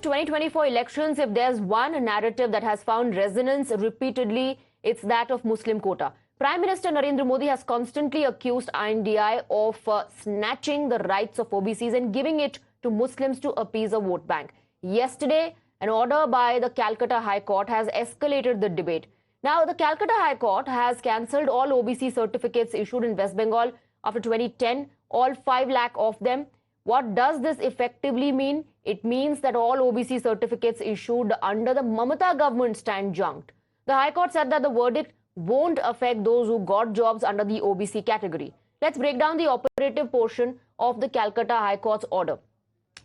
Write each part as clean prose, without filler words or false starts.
2024 elections, if there's one narrative that has found resonance repeatedly, it's that of Muslim quota. Prime Minister Narendra Modi has constantly accused INDI of snatching the rights of OBCs and giving it to Muslims to appease a vote bank. Yesterday, an order by the Calcutta High Court has escalated the debate. Now, the Calcutta High Court has cancelled all OBC certificates issued in West Bengal after 2010, all 5 lakh of them. What does this effectively mean? It means that all OBC certificates issued under the Mamata government stand junked. The High Court said that the verdict won't affect those who got jobs under the OBC category. Let's break down the operative portion of the Calcutta High Court's order.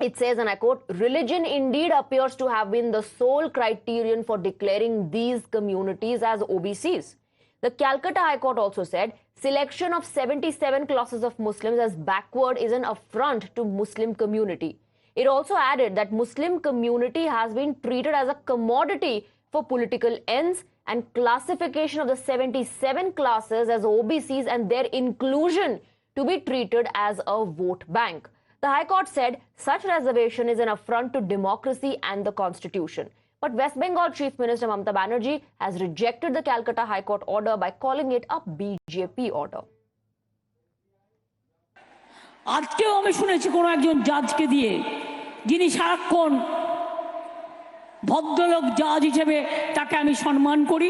It says, and I quote, religion indeed appears to have been the sole criterion for declaring these communities as OBCs. The Calcutta High Court also said, selection of 77 classes of Muslims as backward is an affront to Muslim community. It also added that Muslim community has been treated as a commodity for political ends, and classification of the 77 classes as OBCs and their inclusion to be treated as a vote bank. The High Court said such reservation is an affront to democracy and the Constitution. But West Bengal Chief Minister Mamata Banerjee has rejected the Calcutta High Court order by calling it a BJP order. আজকেও আমি শুনেছি কোন একজন জাজকে দিয়ে যিনি সারাক্ষণ ভদ্রলোক জাজ হিসেবে তাকে আমি সম্মান করি,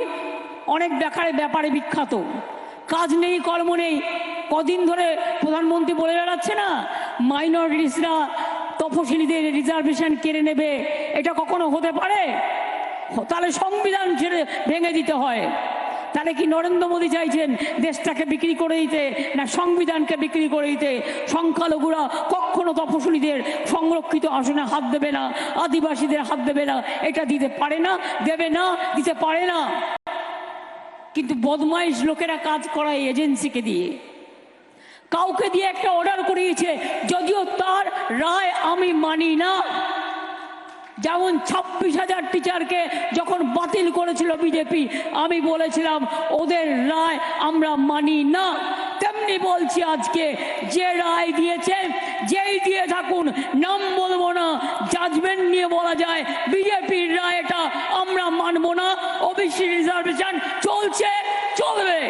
অনেক ব্যাপারে বিখ্যাত, কাজ নেই কর্ম নেই, কদিন ধরে প্রধানমন্ত্রী বলে বেড়াচ্ছে না মাইনরিটিসরা তফসিলিদের রিজার্ভেশন কেড়ে নেবে, এটা কখনো হতে পারে? তাহলে সংবিধান ভেঙে দিতে হয়। তাহলে কি নরেন্দ্র মোদী চাইছেন দেশটাকে বিক্রি করে দিতে, না সংবিধানকে বিক্রি করে দিতে? সংখ্যালঘুরা কখনো তফসিলিদের সংরক্ষিত আসনে হাত দেবে না, আদিবাসীদের হাত দেবে না, এটা দিতে পারে না, দেবে না, দিতে পারে না। কিন্তু বদমাইশ লোকেরা কাজ করায় এজেন্সিকে দিয়ে, কাউকে দিয়ে একটা অর্ডার করিয়েছে, যদিও তার রায় আমি মানি না। যেমন 26,000 টিচারকে যখন বাতিল করেছিল বিজেপি, আমি বলেছিলাম ওদের রায় আমরা মানি না। তেমনি বলছি আজকে যে রায় দিয়েছে, যেই দিয়ে থাকুন, নাম বলবো না, জাজমেন্ট নিয়ে বলা যায় বিজেপির রায় এটা আমরা মানবো না। ওবিসি রিজার্ভেশন চলছে, চলবে।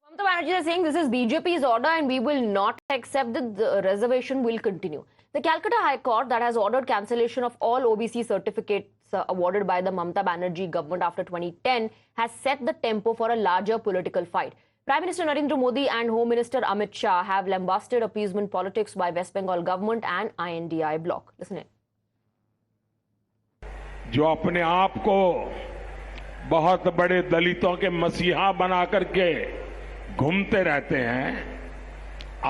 Mamata Banerjee is saying this is BJP's order and we will not accept that the reservation will continue. The Calcutta High Court that has ordered cancellation of all OBC certificates awarded by the Mamata Banerjee government after 2010 has set the tempo for a larger political fight. Prime Minister Narendra Modi and Home Minister Amit Shah have lambasted appeasement politics by West Bengal government and INDI bloc. Listen in. जो अपने आप को बहुत बड़े दलितों के मसीहा बना करके घूमते रहते हैं,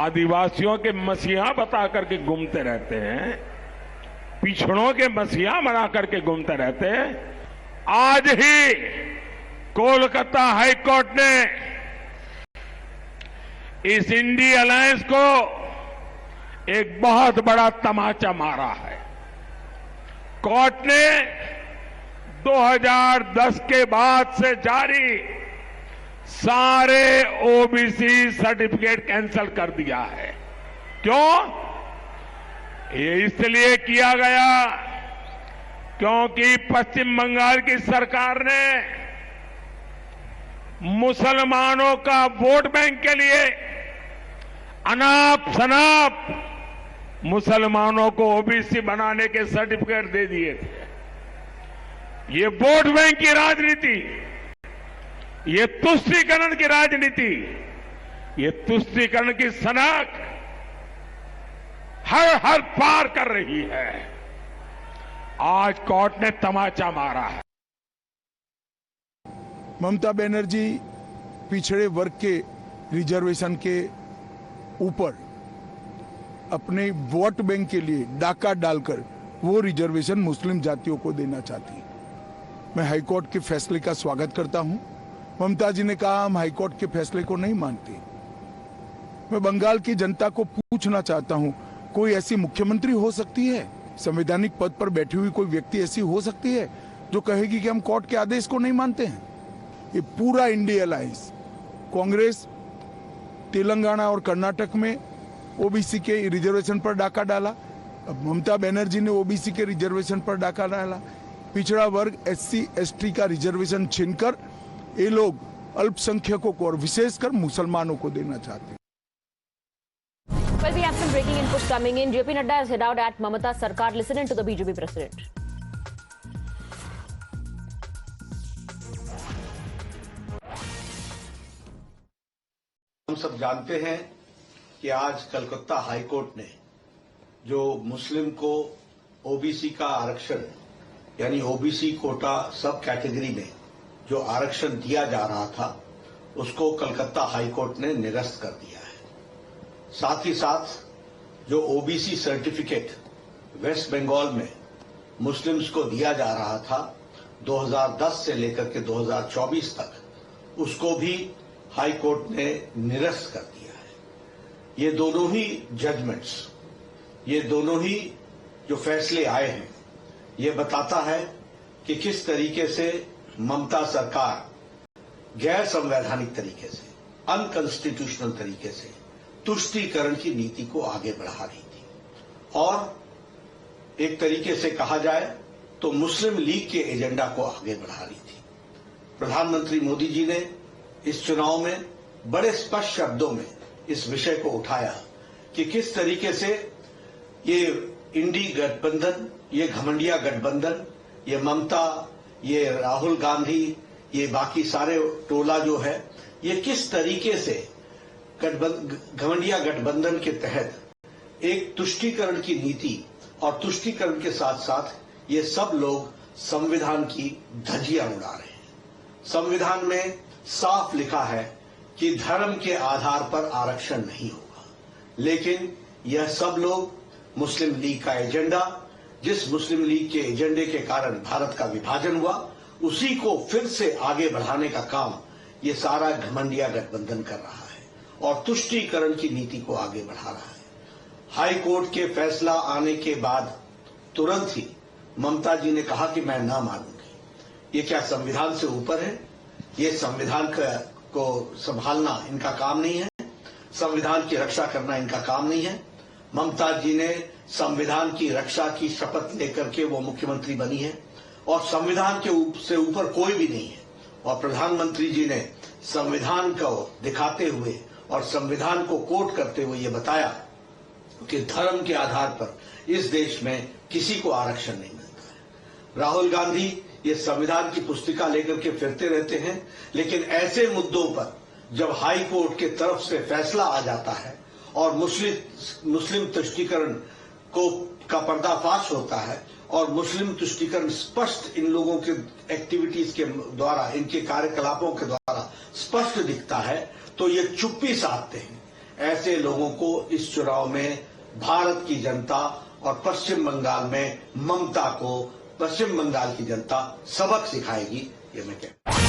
आदिवासियों के मसीहा बता करके घूमते रहते हैं, पिछड़ों के मसीहा बना करके घूमते रहते हैं, आज ही कोलकाता हाई कोर्ट ने इस इंडी अलायंस को एक बहुत बड़ा तमाचा मारा है। कोर्ट ने 2010 के बाद से जारी सारे ओबीसी सर्टिफिकेट कैंसिल कर दिया है। क्यों? ये इसलिए किया गया क्योंकि पश्चिम बंगाल की सरकार ने मुसलमानों का वोट बैंक के लिए अनाप शनाप मुसलमानों को ओबीसी बनाने के सर्टिफिकेट दे दिए थे। ये वोट बैंक की राजनीति, ये तुष्टीकरण की राजनीति, ये तुष्टीकरण की सनक हर पार कर रही है। आज कोर्ट ने तमाचा मारा है। ममता बनर्जी पिछड़े वर्ग के रिजर्वेशन के ऊपर अपने वोट बैंक के लिए डाका डालकर वो रिजर्वेशन मुस्लिम जातियों को देना चाहती है। मैं हाईकोर्ट के फैसले का स्वागत करता हूं। ममता जी ने कहा हम हाईकोर्ट के फैसले को नहीं मानते। मैं बंगाल की जनता को पूछना चाहता हूं, कोई ऐसी मुख्यमंत्री हो सकती है, संवैधानिक पद पर बैठी हुई कोई व्यक्ति ऐसी हो सकती है जो कहेगी कि हम कोर्ट के आदेश को नहीं मानते हैं? ये पूरा इंडिया अलायंस, कांग्रेस तेलंगाना और कर्नाटक में ओबीसी के रिजर्वेशन पर डाका डाला, अब ममता बनर्जी ने ओबीसी के रिजर्वेशन पर डाका डाला, पिछड़ा वर्ग एससी एसटी का रिजर्वेशन छीनकर ये लोग अल्पसंख्यकों को और विशेषकर मुसलमानों को देना चाहते हैं। Well, we have some breaking input coming in. JP Nadda has hit out at Mamata Sarkar. Listen in to the BJP president. हम सब जानते हैं कि आज कलकत्ता हाई कोर्ट ने जो मुस्लिम को ओबीसी का आरक्षण यानी ओबीसी कोटा सब कैटेगरी में जो आरक्षण दिया जा रहा था उसको कलकत्ता हाई कोर्ट ने निरस्त कर दिया है। साथ ही साथ जो ओबीसी सर्टिफिकेट वेस्ट बंगाल में मुस्लिम्स को दिया जा रहा था 2010 से लेकर के 2024 तक उसको भी हाई कोर्ट ने निरस्त कर दिया है। ये दोनों ही जजमेंट्स, ये दोनों ही जो फैसले आए हैं ये बताता है कि किस तरीके से ममता सरकार गैर संवैधानिक तरीके से, अनकॉन्स्टिट्यूशनल तरीके से तुष्टीकरण की नीति को आगे बढ़ा रही थी और एक तरीके से कहा जाए तो मुस्लिम लीग के एजेंडा को आगे बढ़ा रही थी। प्रधानमंत्री मोदी जी ने इस चुनाव में बड़े स्पष्ट शब्दों में इस विषय को उठाया कि किस तरीके से ये इंडी गठबंधन, ये घमंडिया गठबंधन, ये ममता, ये राहुल गांधी, ये बाकी सारे टोला जो है, ये किस तरीके से घमंडिया गठबंधन के तहत एक तुष्टीकरण की नीति और तुष्टीकरण के साथ साथ ये सब लोग संविधान की धज्जियां उड़ा रहे हैं। संविधान में साफ लिखा है कि धर्म के आधार पर आरक्षण नहीं होगा, लेकिन यह सब लोग मुस्लिम लीग का एजेंडा, जिस मुस्लिम लीग के एजेंडे के कारण भारत का विभाजन हुआ, उसी को फिर से आगे बढ़ाने का काम ये सारा घमंडिया गठबंधन कर रहा है और तुष्टीकरण की नीति को आगे बढ़ा रहा है। हाई कोर्ट के फैसला आने के बाद तुरंत ही ममता जी ने कहा कि मैं ना मानूंगी। ये क्या संविधान से ऊपर है? ये संविधान को संभालना इनका काम नहीं है, संविधान की रक्षा करना इनका काम नहीं है। ममता जी ने संविधान की रक्षा की शपथ लेकर के वो मुख्यमंत्री बनी है और संविधान के से ऊपर कोई भी नहीं है। और प्रधानमंत्री जी ने संविधान को दिखाते हुए और संविधान को कोट करते हुए ये बताया कि धर्म के आधार पर इस देश में किसी को आरक्षण नहीं मिलता है। राहुल गांधी ये संविधान की पुस्तिका लेकर के फिरते रहते हैं, लेकिन ऐसे मुद्दों पर जब हाई कोर्ट के तरफ से फैसला आ जाता है और मुस्लिम तुष्टीकरण का पर्दाफाश होता है और मुस्लिम तुष्टीकरण स्पष्ट इन लोगों के एक्टिविटीज के द्वारा, इनके कार्यकलापों के द्वारा स्पष्ट दिखता है, तो ये चुप्पी साधते हैं। ऐसे लोगों को इस चुनाव में भारत की जनता और पश्चिम बंगाल में ममता को पश्चिम बंगाल की जनता सबक सिखाएगी, ये मैं कहता हूं।